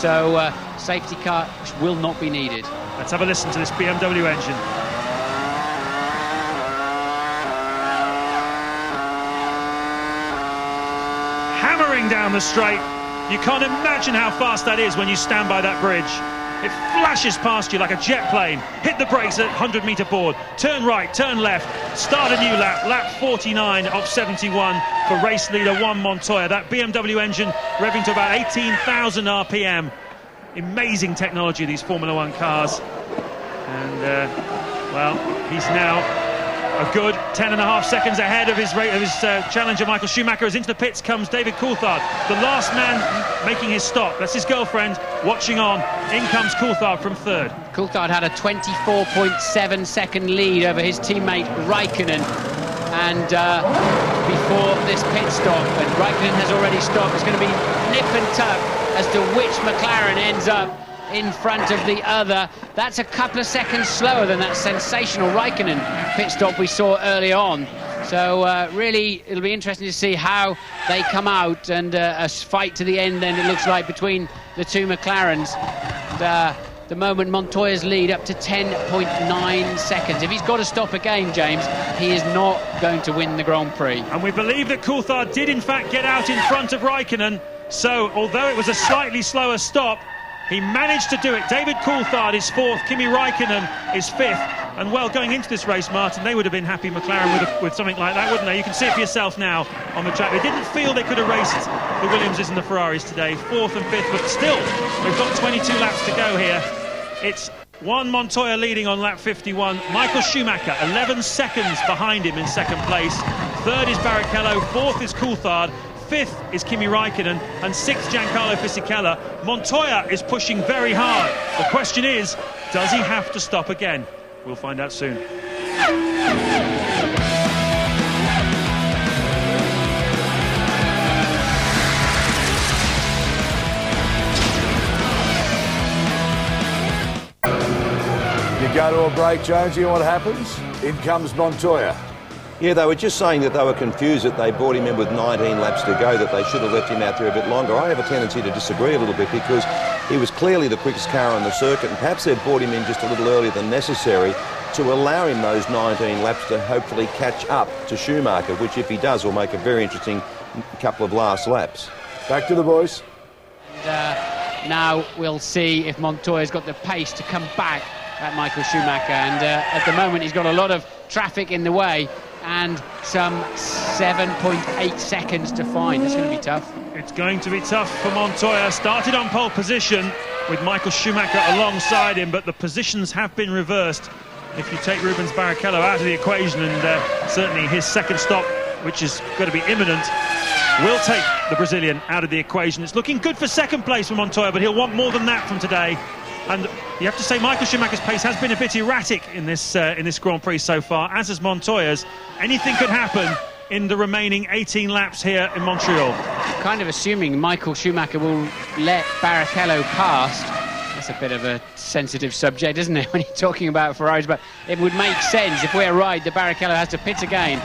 so safety car will not be needed. Let's have a listen to this BMW engine. Hammering down the straight. You can't imagine how fast that is when you stand by that bridge. It flashes past you like a jet plane. Hit the brakes at 100-metre board. Turn right, turn left. Start a new lap. Lap 49 of 71 for race leader Juan Montoya. That BMW engine revving to about 18,000 RPM. Amazing technology, these Formula One cars. And, well, he's now a good 10.5 seconds ahead of his challenger Michael Schumacher. As into the pits comes David Coulthard, the last man making his stop. That's his girlfriend watching on. In comes Coulthard from third. Coulthard had a 24.7 second lead over his teammate Raikkonen, and before this pit stop, and Raikkonen has already stopped. It's going to be nip and tuck as to which McLaren ends up in front of the other. That's a couple of seconds slower than that sensational Raikkonen pit stop we saw early on. So really, it'll be interesting to see how they come out, and a fight to the end then, it looks like, between the two McLarens. And, the moment Montoya's lead up to 10.9 seconds. If he's got to stop again, James, he is not going to win the Grand Prix. And we believe that Coulthard did in fact get out in front of Raikkonen. So although it was a slightly slower stop, he managed to do it. David Coulthard is fourth, Kimi Raikkonen is fifth. And well, going into this race, Martin, they would have been happy, McLaren, with something like that, wouldn't they? You can see it for yourself now on the track. They didn't feel they could have raced the Williamses and the Ferraris today, fourth and fifth, but still, we've got 22 laps to go here. It's Juan Montoya leading on lap 51. Michael Schumacher, 11 seconds behind him in second place. Third is Barrichello, fourth is Coulthard. Fifth is Kimi Raikkonen, and sixth Giancarlo Fisichella. Montoya is pushing very hard. The question is, does he have to stop again? We'll find out soon. You go to a break, Jones, you know what happens? In comes Montoya. Yeah, they were just saying that they were confused that they brought him in with 19 laps to go, that they should have left him out there a bit longer. I have a tendency to disagree a little bit, because he was clearly the quickest car on the circuit, and perhaps they've brought him in just a little earlier than necessary to allow him those 19 laps to hopefully catch up to Schumacher, which, if he does, will make a very interesting couple of last laps. Back to the boys. Now we'll see if Montoya's got the pace to come back at Michael Schumacher, and at the moment he's got a lot of traffic in the way and some 7.8 seconds to find. That's going to be tough. It's going to be tough for Montoya. Started on pole position with Michael Schumacher alongside him, but the positions have been reversed if you take Rubens Barrichello out of the equation, and certainly his second stop, which is going to be imminent, will take the Brazilian out of the equation. It's looking good for second place for Montoya, but he'll want more than that from today. And you have to say Michael Schumacher's pace has been a bit erratic in this Grand Prix so far, as has Montoya's. Anything could happen in the remaining 18 laps here in Montreal. Kind of assuming Michael Schumacher will let Barrichello past. That's a bit of a sensitive subject, isn't it, when you're talking about Ferraris? But it would make sense, if we're right, that Barrichello has to pit again.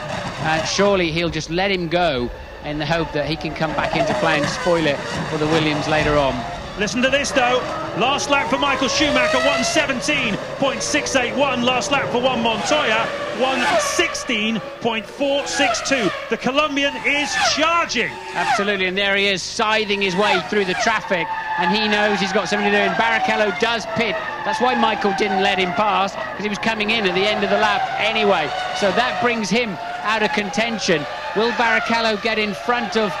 Surely he'll just let him go in the hope that he can come back into play and spoil it for the Williams later on. Listen to this, though. Last lap for Michael Schumacher, 1:17.681. Last lap for Juan Montoya, 1:16.462. The Colombian is charging. Absolutely, and there he is, scything his way through the traffic, and he knows he's got something to do, and Barrichello does pit. That's why Michael didn't let him pass, because he was coming in at the end of the lap anyway. So that brings him out of contention. Will Barrichello get in front of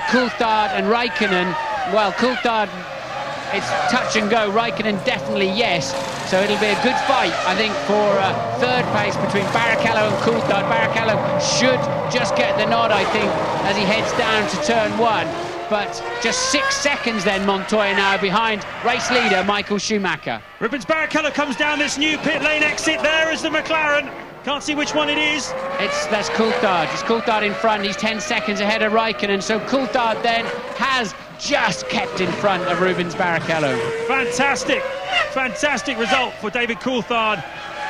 Coulthard and Raikkonen? Well, Coulthard, it's touch and go. Raikkonen, definitely yes. So it'll be a good fight, I think, for third place between Barrichello and Coulthard. Barrichello should just get the nod, I think, as he heads down to turn one. But just 6 seconds then, Montoya now behind race leader Michael Schumacher. Rubens Barrichello comes down this new pit lane exit. There is the McLaren. Can't see which one it is. That's Coulthard. It's Coulthard in front. He's 10 seconds ahead of Raikkonen. So Coulthard then has just kept in front of Rubens Barrichello. Fantastic result for David Coulthard.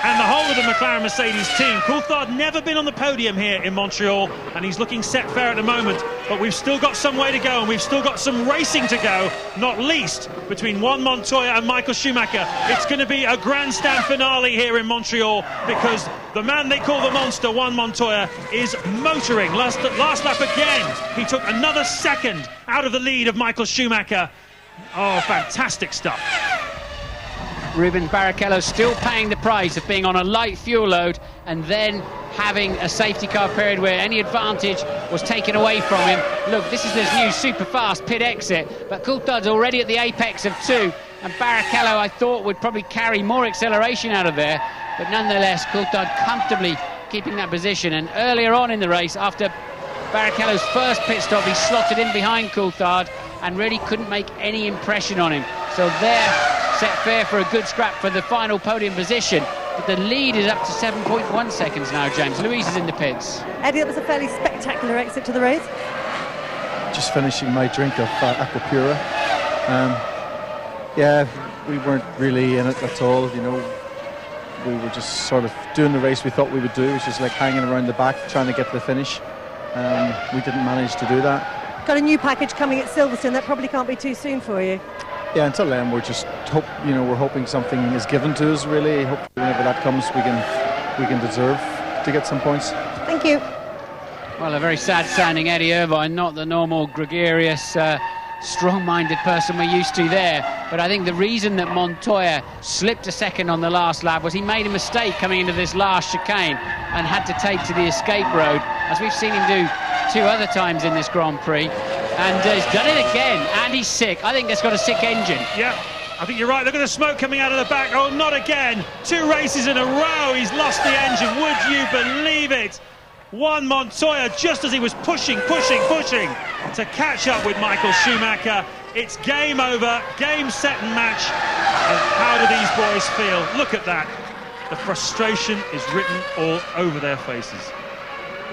and the whole of the McLaren Mercedes team. Coulthard never been on the podium here in Montreal, and he's looking set fair at the moment, but we've still got some way to go, and we've still got some racing to go, not least between Juan Montoya and Michael Schumacher. It's going to be a grandstand finale here in Montreal, because the man they call the monster, Juan Montoya, is motoring. Last lap again, he took another second out of the lead of Michael Schumacher. Oh, fantastic stuff. Rubens Barrichello still paying the price of being on a light fuel load and then having a safety car period where any advantage was taken away from him. Look, this is this new super fast pit exit, but Coulthard's already at the apex of 2, and Barrichello, I thought, would probably carry more acceleration out of there, but nonetheless Coulthard comfortably keeping that position. And earlier on in the race, after Barrichello's first pit stop, he slotted in behind Coulthard and really couldn't make any impression on him. So there, set fair for a good scrap for the final podium position, but the lead is up to 7.1 seconds now. James, Louise is in the pits. Eddie, it was a fairly spectacular exit to the race. Just finishing my drink of Aquapura. Yeah, we weren't really in it at all, you know. We were just sort of doing the race we thought we would do, which is like hanging around the back trying to get to the finish. We didn't manage to do that. Got a new package coming at Silverstone. That probably can't be too soon for you. Yeah, until then we're just we're hoping something is given to us. Really, hope whenever that comes, we can deserve to get some points. Thank you. Well, a very sad sounding Eddie Irvine, not the normal gregarious, strong-minded person we're used to there. But I think the reason that Montoya slipped a second on the last lap was he made a mistake coming into this last chicane and had to take to the escape road, as we've seen him do 2 other times in this Grand Prix. And he's done it again, and he's sick. I think that's got a sick engine. Yeah, I think you're right. Look at the smoke coming out of the back. Oh, not again. 2 races in a row, he's lost the engine. Would you believe it? Juan Montoya, just as he was pushing to catch up with Michael Schumacher. It's game over, game, set and match. And how do these boys feel? Look at that. The frustration is written all over their faces.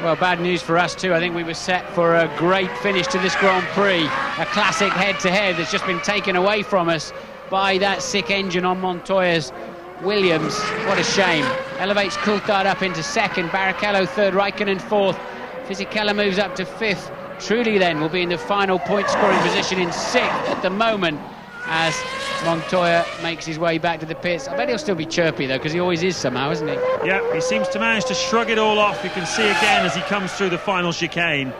Well, bad news for us too. I think we were set for a great finish to this Grand Prix. A classic head-to-head that's just been taken away from us by that sick engine on Montoya's Williams. What a shame. Elevates Coulthard up into 2nd, Barrichello 3rd, Raikkonen 4th. Fisichella moves up to 5th. Trulli then will be in the final point scoring position in 6th at the moment, as Montoya makes his way back to the pits. I bet he'll still be chirpy though, because he always is somehow, isn't he? Yeah, he seems to manage to shrug it all off. You can see again as he comes through the final chicane.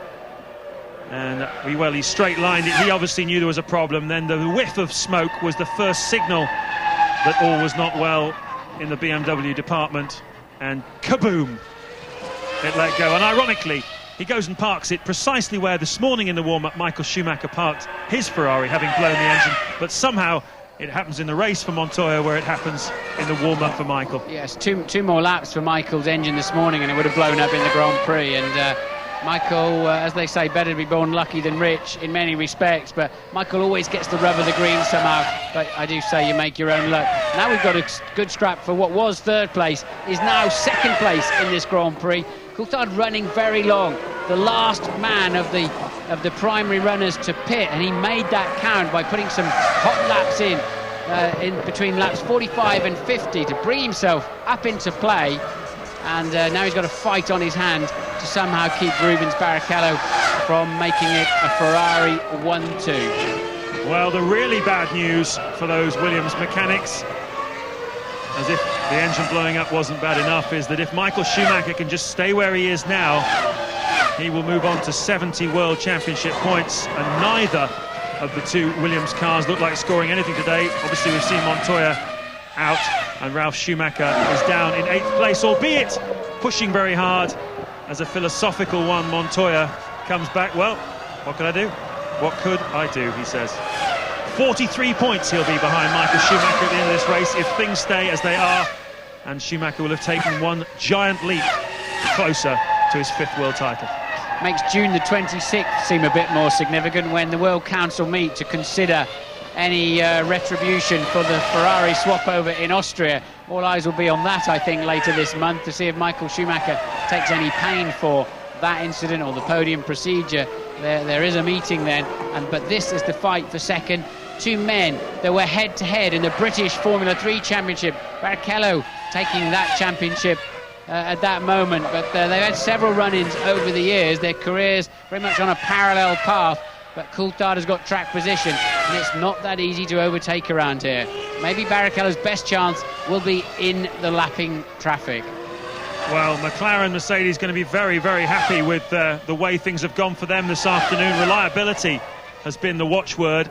And he straight-lined it. He obviously knew there was a problem. Then the whiff of smoke was the first signal that all was not well in the BMW department. And kaboom! It let go. And ironically, he goes and parks it precisely where this morning in the warm-up Michael Schumacher parked his Ferrari, having blown the engine. But somehow it happens in the race for Montoya, where it happens in the warm-up for Michael. Yes, two more laps for Michael's engine this morning and it would have blown up in the Grand Prix. And Michael, as they say, better to be born lucky than rich in many respects, but Michael always gets the rub of the green somehow. But I do say you make your own luck. Now we've got a good scrap for what was 3rd place, is now 2nd place in this Grand Prix. Coulthard running very long, the last man of the primary runners to pit, and he made that count by putting some hot laps in between laps 45 and 50 to bring himself up into play. And now he's got a fight on his hand to somehow keep Rubens Barrichello from making it a Ferrari 1-2. Well, the really bad news for those Williams mechanics, as if the engine blowing up wasn't bad enough, is that if Michael Schumacher can just stay where he is now, he will move on to 70 World Championship points, and neither of the 2 Williams cars look like scoring anything today. Obviously, we've seen Montoya out, and Ralf Schumacher is down in 8th place, albeit pushing very hard as a philosophical one. Montoya comes back. Well, what could I do? What could I do, he says. 43 points he'll be behind Michael Schumacher at the end of this race if things stay as they are, and Schumacher will have taken one giant leap closer to his 5th world title. Makes June the 26th seem a bit more significant when the World Council meet to consider any retribution for the Ferrari swap over in Austria. All eyes will be on that, I think, later this month to see if Michael Schumacher takes any pain for that incident or the podium procedure. There is a meeting then, but this is the fight for 2nd. two men that were head-to-head in the British Formula 3 Championship. Barrichello taking that championship at that moment, but they've had several run-ins over the years, their careers very much on a parallel path, but Coulthard has got track position, and it's not that easy to overtake around here. Maybe Barrichello's best chance will be in the lapping traffic. Well, McLaren Mercedes going to be very, very happy with the way things have gone for them this afternoon. Reliability has been the watchword,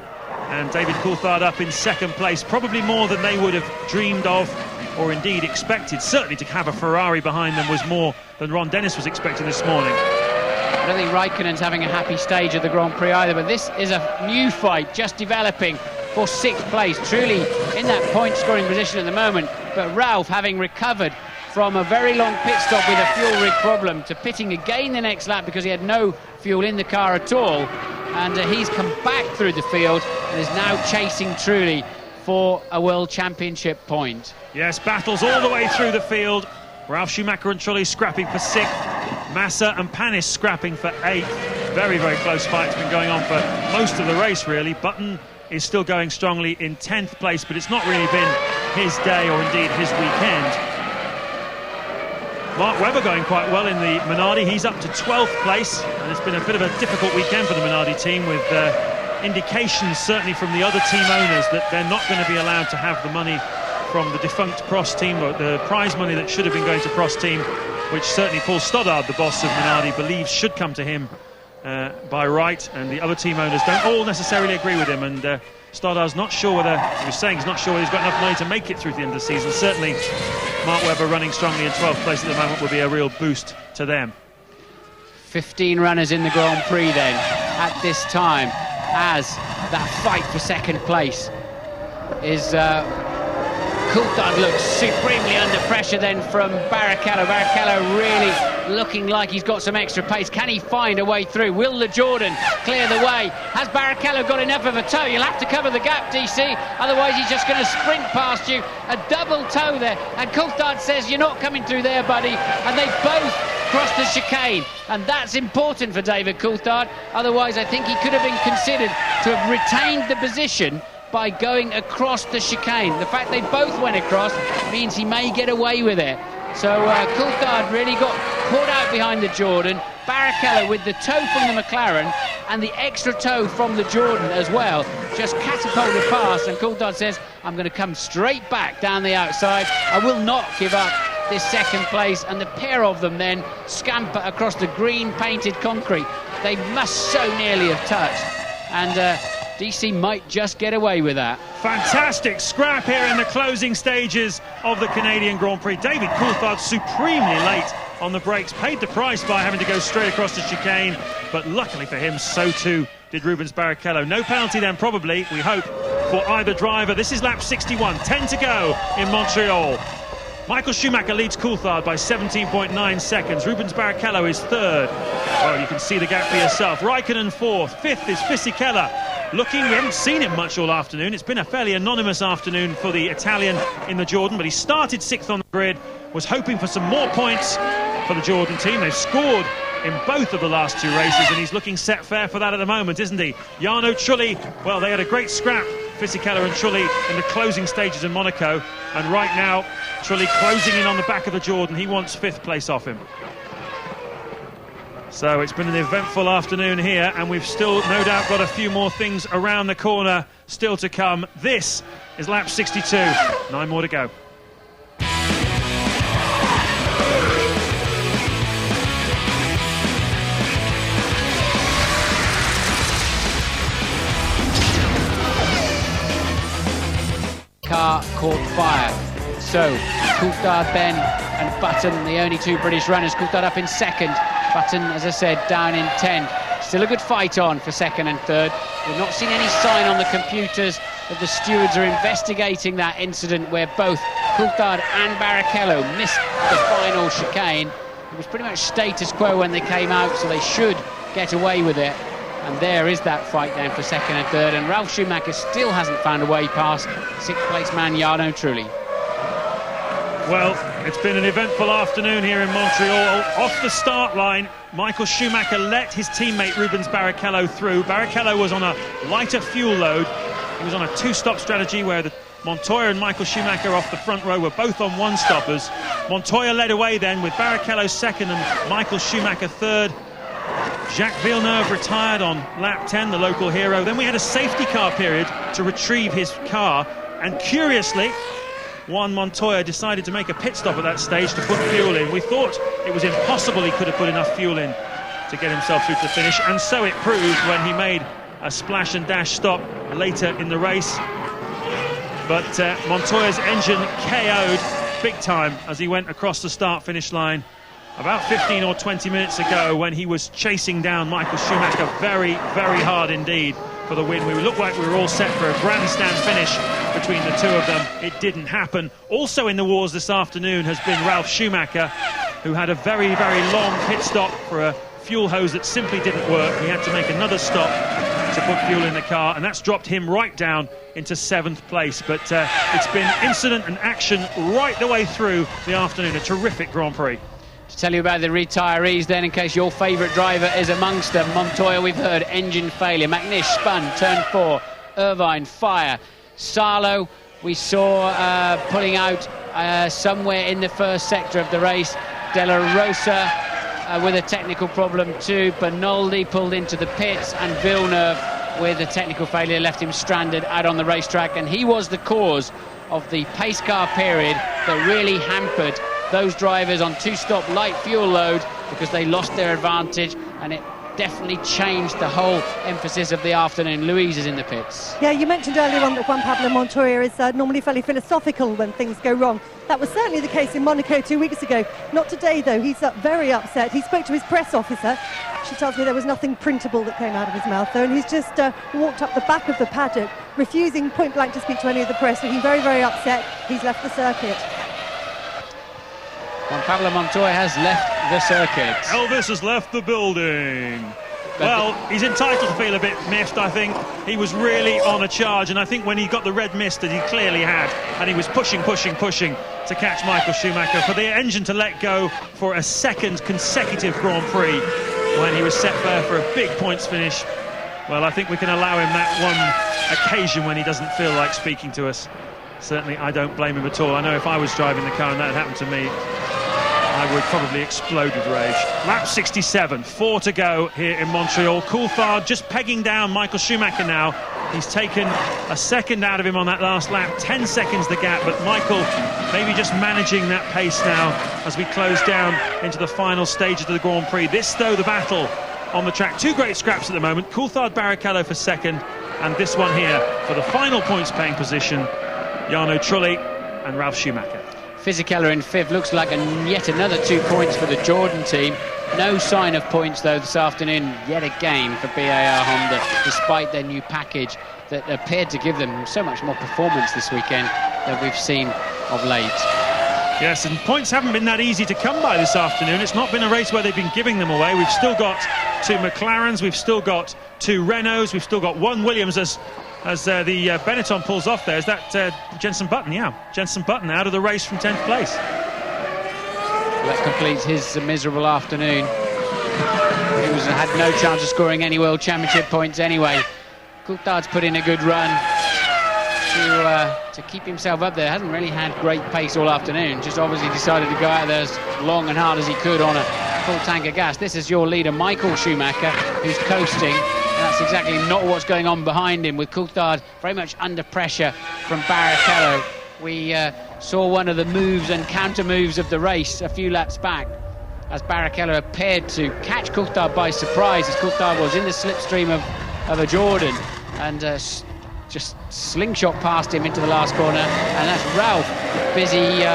and David Coulthard up in second place, probably more than they would have dreamed of or indeed expected. Certainly to have a Ferrari behind them was more than Ron Dennis was expecting this morning. I don't think Raikkonen's having a happy stage of the Grand Prix either, but this is a new fight just developing for 6th place, truly in that point-scoring position at the moment. But Ralph, having recovered from a very long pit stop with a fuel rig problem to pitting again the next lap because he had no fuel in the car at all, and he's come back through the field and is now chasing truly for a World Championship point. Yes, battles all the way through the field. Ralf Schumacher and Trulli scrapping for 6th, Massa and Panis scrapping for 8th. Very, very close fight. It's been going on for most of the race, really. Button is still going strongly in 10th place, but it's not really been his day or indeed his weekend. Mark Webber going quite well in the Minardi. He's up to 12th place, and it's been a bit of a difficult weekend for the Minardi team, with indications certainly from the other team owners that they're not going to be allowed to have the money from the defunct Prost team, or the prize money that should have been going to Prost team, which certainly Paul Stoddard, the boss of Minardi, believes should come to him by right, and the other team owners don't all necessarily agree with him, and Stoddard's not sure whether, he was saying he's not sure whether he's got enough money to make it through to the end of the season. Certainly Mark Webber running strongly in 12th place at the moment would be a real boost to them. 15 runners in the Grand Prix then at this time, as that fight for second place is Coulthard looks supremely under pressure then from Barrichello. Barrichello really looking like he's got some extra pace. Can he find a way through? Will LeJordan clear the way? Has Barrichello got enough of a toe? You'll have to cover the gap, DC, otherwise he's just going to sprint past you. A double toe there, and Coulthard says, you're not coming through there, buddy, and they both cross the chicane, and that's important for David Coulthard. Otherwise I think he could have been considered to have retained the position by going across the chicane. The fact they both went across means he may get away with it. So Coulthard really got caught out behind the Jordan. Barrichello with the toe from the McLaren and the extra toe from the Jordan as well just catapulted past, and Coulthard says, I'm going to come straight back down the outside. I will not give up this second place. And the pair of them then scamper across the green painted concrete. They must so nearly have touched, and DC might just get away with that. Fantastic scrap here in the closing stages of the Canadian Grand Prix. David Coulthard supremely late on the brakes, paid the price by having to go straight across the chicane, but luckily for him, so too did Rubens Barrichello. No penalty then, probably, we hope, for either driver. This is lap 61, 10 to go in Montreal. Michael Schumacher leads Coulthard by 17.9 seconds. Rubens Barrichello is 3rd. Well, you can see the gap for yourself. Raikkonen 4th. 5th is Fisichella. Looking, we haven't seen him much all afternoon. It's been a fairly anonymous afternoon for the Italian in the Jordan, but he started 6th on the grid, was hoping for some more points for the Jordan team. They've scored in both of the last 2 races, and he's looking set fair for that at the moment, isn't he? Jarno Trulli, well, they had a great scrap, Fisichella and Trulli, in the closing stages in Monaco, and right now Trulli closing in on the back of the Jordan. He wants 5th place off him. So it's been an eventful afternoon here, and we've still no doubt got a few more things around the corner still to come. This is lap 62, 9 more to go. Car caught fire. So Coulthard then and Button, the only 2 British runners. Coulthard up in 2nd. Button, as I said, down in 10th. Still a good fight on for 2nd and 3rd. We've not seen any sign on the computers that the stewards are investigating that incident where both Coulthard and Barrichello missed the final chicane. It was pretty much status quo when they came out, so they should get away with it. And there is that fight then for 2nd and 3rd. And Ralf Schumacher still hasn't found a way past 6th place man Jarno Trulli. Well, it's been an eventful afternoon here in Montreal. Off the start line, Michael Schumacher let his teammate Rubens Barrichello through. Barrichello was on a lighter fuel load, He was on a two-stop strategy where Montoya and Michael Schumacher off the front row were both on one-stoppers. Montoya led away then with Barrichello second and Michael Schumacher third. Jacques Villeneuve retired on lap 10, the local hero. Then we had a safety car period to retrieve his car, and curiously, Juan Montoya decided to make a pit stop at that stage to put fuel in. We thought it was impossible he could have put enough fuel in to get himself through to the finish, and so it proved when he made a splash and dash stop later in the race. But Montoya's engine KO'd big time as he went across the start-finish line about 15 or 20 minutes ago when he was chasing down Michael Schumacher very, very hard indeed for the win. We looked like we were all set for a grandstand finish between the two of them. It didn't happen. Also in the wars this afternoon has been Ralf Schumacher, who had a very, very long pit stop for a fuel hose that simply didn't work. He had to make another stop to put fuel in the car, and that's dropped him right down into 7th place. But it's been incident and action right the way through the afternoon. A terrific Grand Prix. To tell you about the retirees then, in case your favourite driver is amongst them. Montoya, we've heard, engine failure. McNish spun, turn 4. Irvine, fire. Salo, we saw pulling out somewhere in the first sector of the race. De La Rosa with a technical problem too. Bernaldi pulled into the pits, and Villeneuve with a technical failure left him stranded out on the racetrack, and he was the cause of the pace car period that really hampered those drivers on two-stop light fuel load, because they lost their advantage, and it definitely changed the whole emphasis of the afternoon. Louise is in the pits. Yeah, you mentioned earlier on that Juan Pablo Montoya is normally fairly philosophical when things go wrong. That was certainly the case in Monaco 2 weeks ago. Not today, though. He's very upset. He spoke to his press officer. She tells me there was nothing printable that came out of his mouth, though, and he's just walked up the back of the paddock, refusing point blank to speak to any of the press, looking very, very upset. He's left the circuit. Juan Pablo Montoya has left the circuit. Elvis has left the building. Well, he's entitled to feel a bit miffed, I think. He was really on a charge, and I think when he got the red mist that he clearly had, and he was pushing to catch Michael Schumacher, for the engine to let go for a second consecutive Grand Prix when he was set there for a big points finish. Well, I think we can allow him that one occasion when he doesn't feel like speaking to us. Certainly, I don't blame him at all. I know if I was driving the car and that had happened to me, I would probably explode with rage. Lap 67, 4 to go here in Montreal. Coulthard just pegging down Michael Schumacher now. He's taken a second out of him on that last lap, 10 seconds the gap, but Michael maybe just managing that pace now as we close down into the final stages of the Grand Prix. This, though, the battle on the track. Two great scraps at the moment. Coulthard Barrichello for second, and this one here for the final points paying position, Jarno Trulli and Ralf Schumacher. Fisichella in 5th. Looks like yet another 2 points for the Jordan team. No sign of points, though, this afternoon, yet again, for BAR Honda, despite their new package that appeared to give them so much more performance this weekend than we've seen of late. Yes, and points haven't been that easy to come by this afternoon. It's not been a race where they've been giving them away. We've still got 2 McLarens, we've still got 2 Renaults, we've still got 1 Williams as the Benetton pulls off there. Is that Jenson Button? Yeah, Jenson Button out of the race from 10th place. That completes his miserable afternoon. He had no chance of scoring any World Championship points anyway. Coulthard's put in a good run to keep himself up there. Hasn't really had great pace all afternoon. Just obviously decided to go out there as long and hard as he could on a full tank of gas. This is your leader, Michael Schumacher, who's coasting. And that's exactly not what's going on behind him, with Coulthard very much under pressure from Barrichello. We saw one of the moves and counter moves of the race a few laps back, as Barrichello appeared to catch Coulthard by surprise, as Coulthard was in the slipstream of a Jordan, and just slingshot past him into the last corner. And that's Ralf busy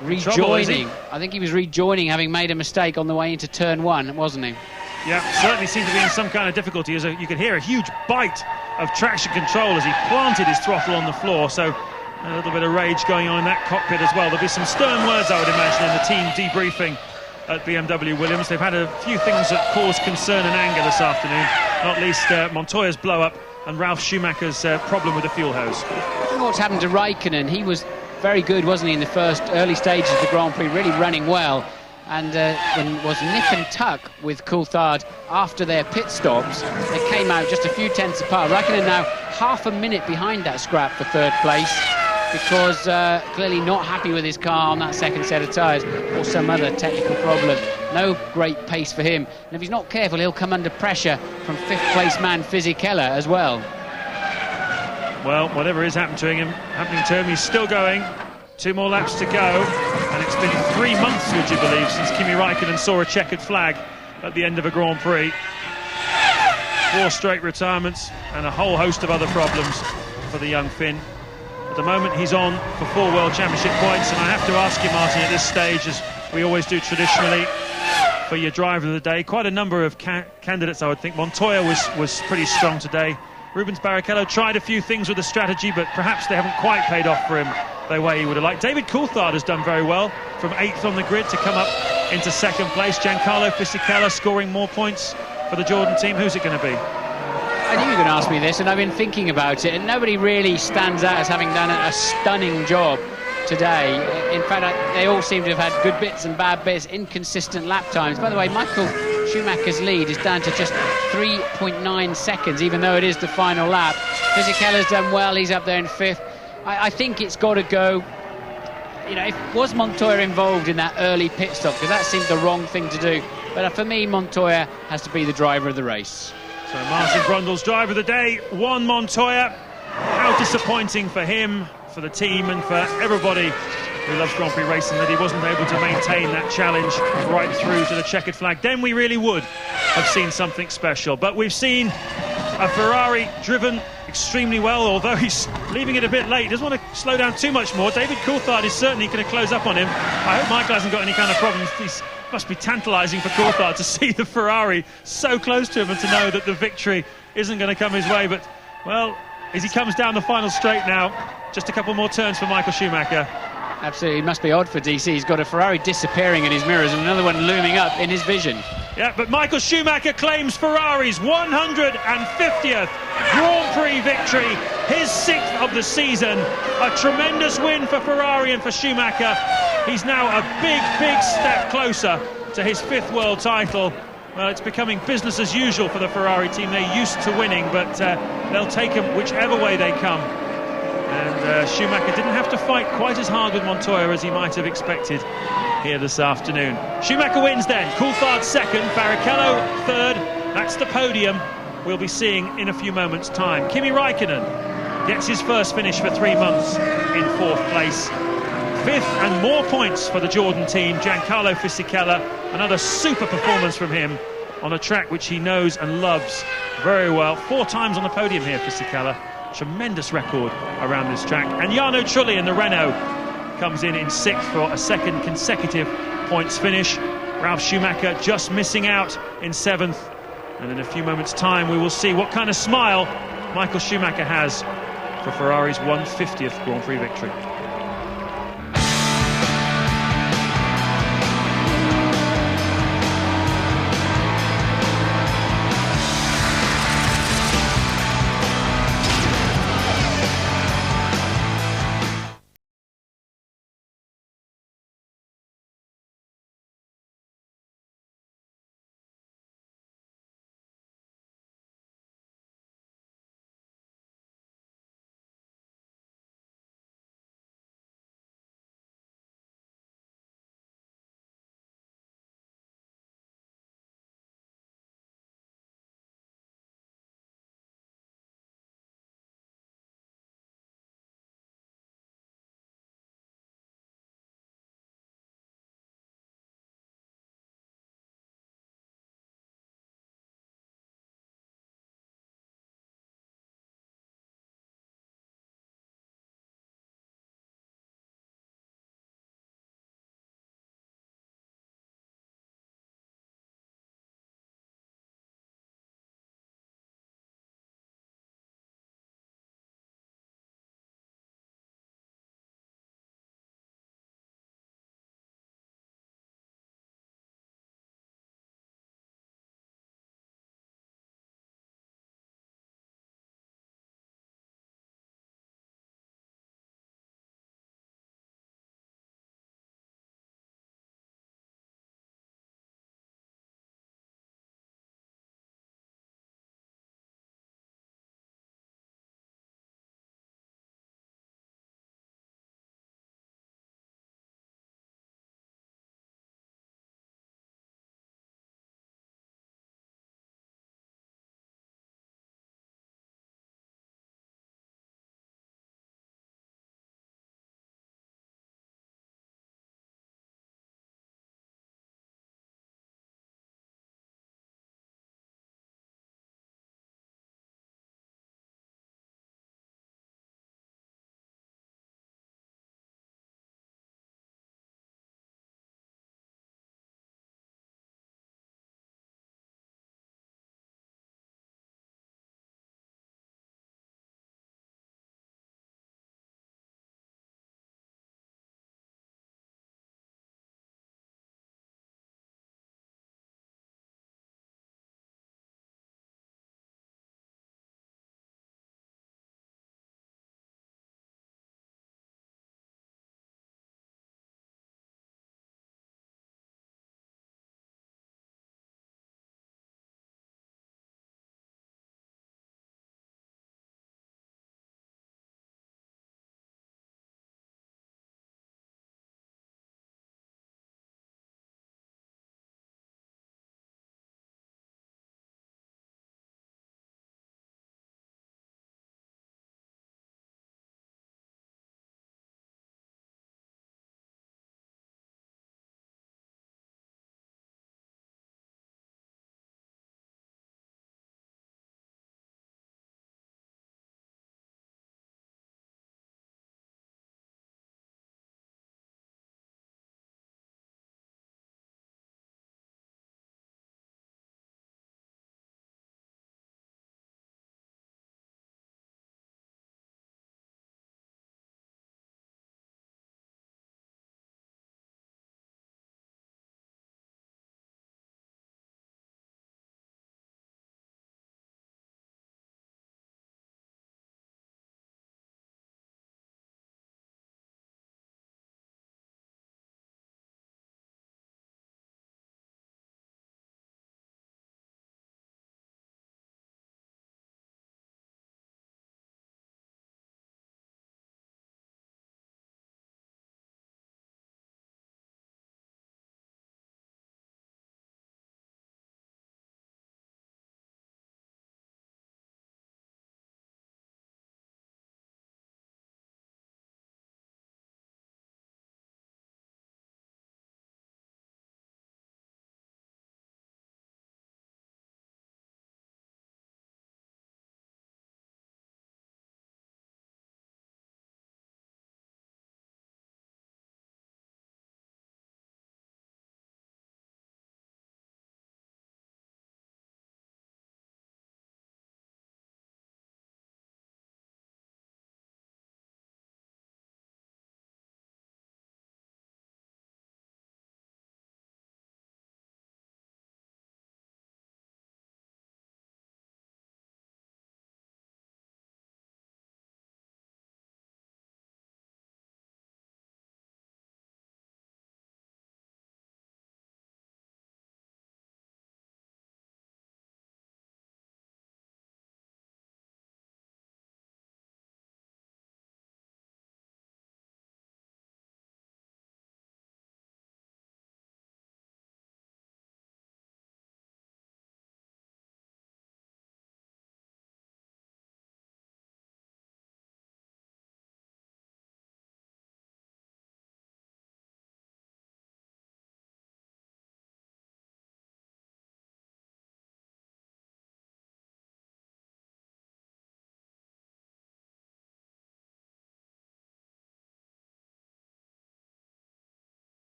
rejoining. I think he was rejoining, having made a mistake on the way into turn 1, wasn't he? Yeah, certainly seemed to be in some kind of difficulty. You could hear a huge bite of traction control as he planted his throttle on the floor. So a little bit of rage going on in that cockpit as well. There'll be some stern words, I would imagine, in the team debriefing at BMW Williams. They've had a few things that caused concern and anger this afternoon, not least Montoya's blow-up and Ralf Schumacher's problem with the fuel hose. What's happened to Raikkonen? He was very good, wasn't he, in the first early stages of the Grand Prix, really running well. and was nip and tuck with Coulthard after their pit stops. They came out just a few tenths apart. Raikkonen now half a minute behind that scrap for third place, because clearly not happy with his car on that second set of tyres, or some other technical problem. No great pace for him, and if he's not careful he'll come under pressure from fifth place man Fisichella as well. Well, whatever is happening to him, he's still going. 2 more laps to go, and it's been 3 months, would you believe, since Kimi Raikkonen saw a checkered flag at the end of a Grand Prix. 4 straight retirements and a whole host of other problems for the young Finn. At the moment he's on for 4 World Championship points, and I have to ask you, Martin, at this stage, as we always do traditionally, for your driver of the day. Quite a number of candidates, I would think. Montoya was pretty strong today. Rubens Barrichello tried a few things with the strategy, but perhaps they haven't quite paid off for him the way he would have liked. David Coulthard has done very well, from 8th on the grid to come up into 2nd place. Giancarlo Fisichella scoring more points for the Jordan team. Who's it going to be? I knew you were going to ask me this, and I've been thinking about it, and nobody really stands out as having done a stunning job today. In fact, they all seem to have had good bits and bad bits, inconsistent lap times. By the way, Michael Schumacher's lead is down to just 3.9 seconds, even though it is the final lap. Fisichella's done well, he's up there in 5th. I think it's got to go. You know, was Montoya involved in that early pit stop? Because that seemed the wrong thing to do. But for me, Montoya has to be the driver of the race. So Martin Brundle's driver of the day, Juan Montoya. How disappointing for him, for the team, and for everybody who loves Grand Prix racing, that he wasn't able to maintain that challenge right through to the checkered flag. Then we really would have seen something special. But we've seen a Ferrari driven extremely well, although he's leaving it a bit late. He doesn't want to slow down too much more. David Coulthard is certainly going to close up on him. I hope Michael hasn't got any kind of problems. It must be tantalising for Coulthard to see the Ferrari so close to him and to know that the victory isn't going to come his way. But, well, as he comes down the final straight now, just a couple more turns for Michael Schumacher. Absolutely, it must be odd for DC. He's got a Ferrari disappearing in his mirrors and another one looming up in his vision. Yeah, but Michael Schumacher claims Ferrari's 150th Grand Prix victory, his 6th of the season. A tremendous win for Ferrari and for Schumacher. He's now a big step closer to his 5th world title. Well, it's becoming business as usual for the Ferrari team. They're used to winning, but they'll take them whichever way they come. And Schumacher didn't have to fight quite as hard with Montoya as he might have expected here this afternoon. Schumacher wins then. Coulthard 2nd, Barrichello 3rd. That's the podium we'll be seeing in a few moments' time. Kimi Raikkonen gets his first finish for 3 months in 4th place. 5th and more points for the Jordan team. Giancarlo Fisichella, another super performance from him on a track which he knows and loves very well. 4 times on the podium here, Fisichella. Tremendous record around this track. And Jarno Trulli in the Renault comes in 6th for a 2nd consecutive points finish. Ralf Schumacher just missing out in 7th. And in a few moments' time we will see what kind of smile Michael Schumacher has for Ferrari's 150th Grand Prix victory.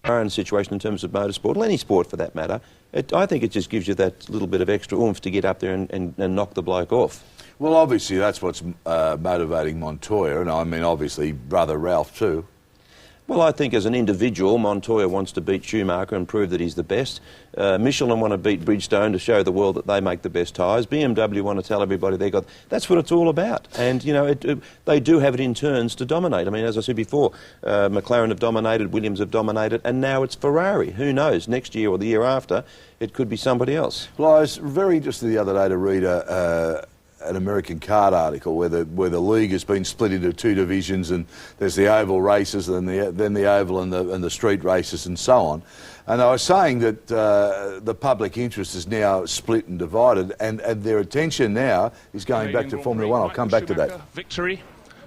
current situation in terms of motorsport, or any sport for that matter, I think it just gives you that little bit of extra oomph to get up there and knock the bloke off. Well, obviously that's what's motivating Montoya, and I mean obviously brother Ralph too. Well, I think as an individual, Montoya wants to beat Schumacher and prove that he's the best. Michelin want to beat Bridgestone to show the world that they make the best tyres. BMW want to tell everybody they got... That's what it's all about. And, you know, they do have it in turns to dominate. I mean, as I said before, McLaren have dominated, Williams have dominated, and now it's Ferrari. Who knows? Next year or the year after, it could be somebody else. Well, I was very interested the other day to read an American kart article where the league has been split into two divisions, and there's the oval races, and then the oval and the street races, and so on. And I was saying that the public interest is now split and divided, and their attention now is going back to Formula One. I'll come back to that. Victory.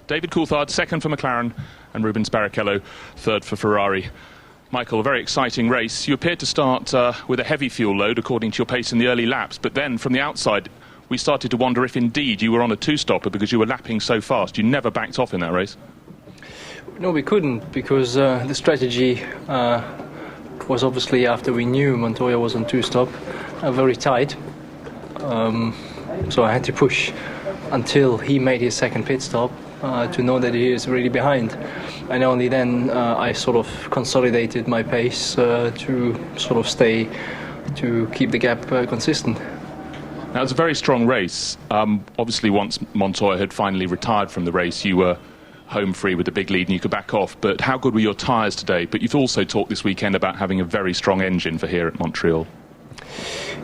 David Coulthard second for McLaren, and Rubens Barrichello third for Ferrari. Michael, a very exciting race. You appeared to start with a heavy fuel load according to your pace in the early laps, but then from the outside we started to wonder if indeed you were on a two-stopper because you were lapping so fast. You never backed off in that race. No, we couldn't, because the strategy was obviously, after we knew Montoya was on two-stop, very tight. So I had to push until he made his second pit stop to know that he is really behind. And only then I sort of consolidated my pace to sort of to keep the gap consistent. Now, it's a very strong race. Obviously, once Montoya had finally retired from the race, you were home free with a big lead and you could back off. But how good were your tyres today? But you've also talked this weekend about having a very strong engine for here at Montreal.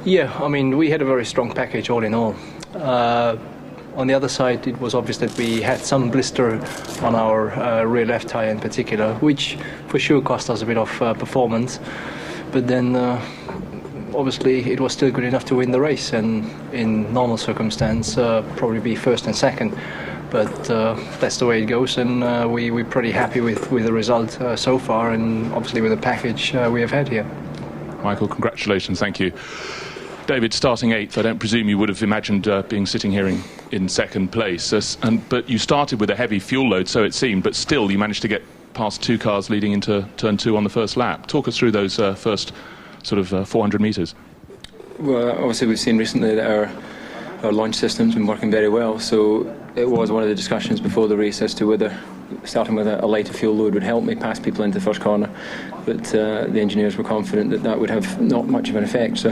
Yeah, I mean, we had a very strong package all in all. On the other side, it was obvious that we had some blister on our rear left tyre in particular, which for sure cost us a bit of performance. But then... obviously, it was still good enough to win the race, and in normal circumstance, probably be first and second. But that's the way it goes, and we're pretty happy with the result so far, and obviously with the package we have had here. Michael, congratulations, thank you. David, starting 8th, I don't presume you would have imagined being sitting here in second place. But you started with a heavy fuel load, so it seemed, but still you managed to get past two cars leading into turn 2 on the first lap. Talk us through those first sort of 400 metres. Well, obviously we've seen recently that our launch system's been working very well, so it was one of the discussions before the race as to whether starting with a lighter fuel load would help me pass people into the first corner, but the engineers were confident that that would have not much of an effect. So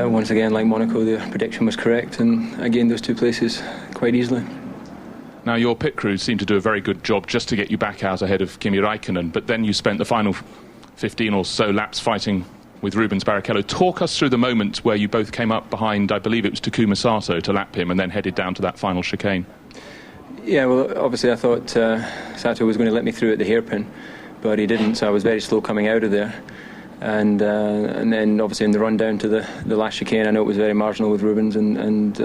once again, like Monaco, the prediction was correct, and I gained those two places quite easily. Now, your pit crew seemed to do a very good job just to get you back out ahead of Kimi Raikkonen, but then you spent the final 15 or so laps fighting with Rubens Barrichello. Talk us through the moment where you both came up behind, I believe it was Takuma Sato, to lap him and then headed down to that final chicane. Yeah, well, obviously I thought Sato was going to let me through at the hairpin, but he didn't, so I was very slow coming out of there. And then obviously in the run down to the last chicane, I know it was very marginal with Rubens, and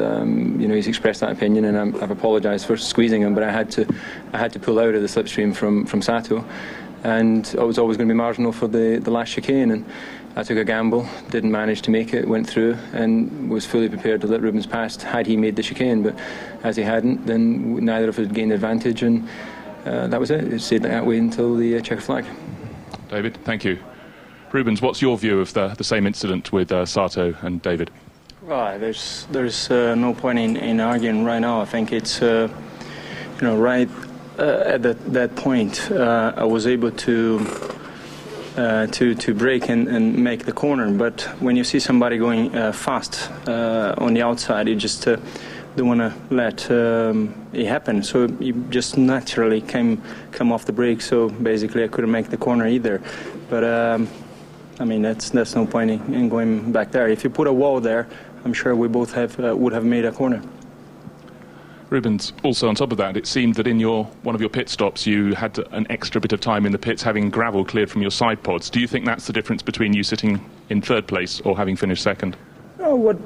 you know, he's expressed that opinion, and I've apologised for squeezing him, but I had to pull out of the slipstream from Sato, and it was always going to be marginal for the last chicane, and I took a gamble, didn't manage to make it, went through, and was fully prepared to let Rubens pass had he made the chicane, but as he hadn't, then neither of us gained advantage, and that was it. It stayed that way until the checker flag. David, thank you. Rubens, what's your view of the same incident with Sato and David? Well, there's no point in arguing right now. I think it's you know, right at that point I was able to brake and make the corner, but when you see somebody going fast on the outside, you just don't want to let it happen, so you just naturally come off the brake, so basically I couldn't make the corner either. But I mean, that's no point in going back there. If you put a wall there, I'm sure we both would have made a corner. Rubens, also on top of that, it seemed that in one of your pit stops you had an extra bit of time in the pits having gravel cleared from your side pods. Do you think that's the difference between you sitting in third place or having finished second? What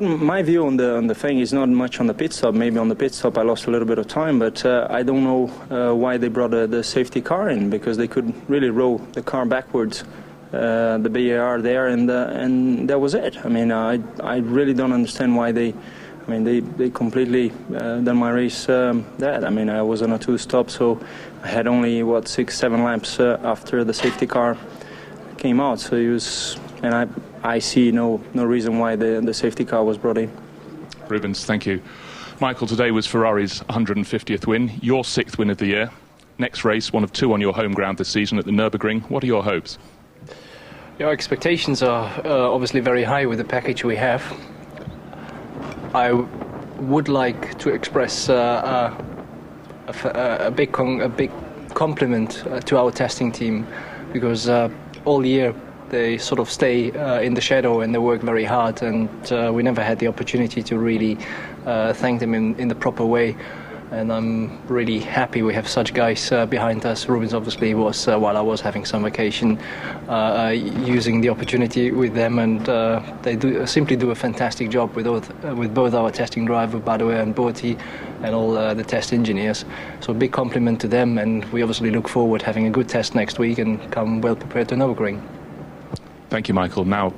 my view on the thing is not much on the pit stop. Maybe on the pit stop I lost a little bit of time, but I don't know why they brought the safety car in, because they could really roll the car backwards, the BAR there, and that was it. I mean, I really don't understand why they I mean, they completely done my race dead. I mean, I was on a 2-stop, so I had only 6-7 laps after the safety car came out. So it was, and I see no reason why the safety car was brought in. Rubens, thank you. Michael, today was Ferrari's 150th win, your 6th win of the year. Next race, one of 2 on your home ground this season at the Nürburgring. What are your hopes? Our expectations are obviously very high with the package we have. I would like to express a big compliment to our testing team, because all year they sort of stay in the shadow and they work very hard, and we never had the opportunity to really thank them in the proper way. And I'm really happy we have such guys behind us. Rubens obviously was, while I was having some vacation, using the opportunity with them, and they simply do a fantastic job with both our testing driver, Badoer and Borti, and all the test engineers. So a big compliment to them, and we obviously look forward to having a good test next week and come well prepared to Nürburgring. Thank you, Michael. Now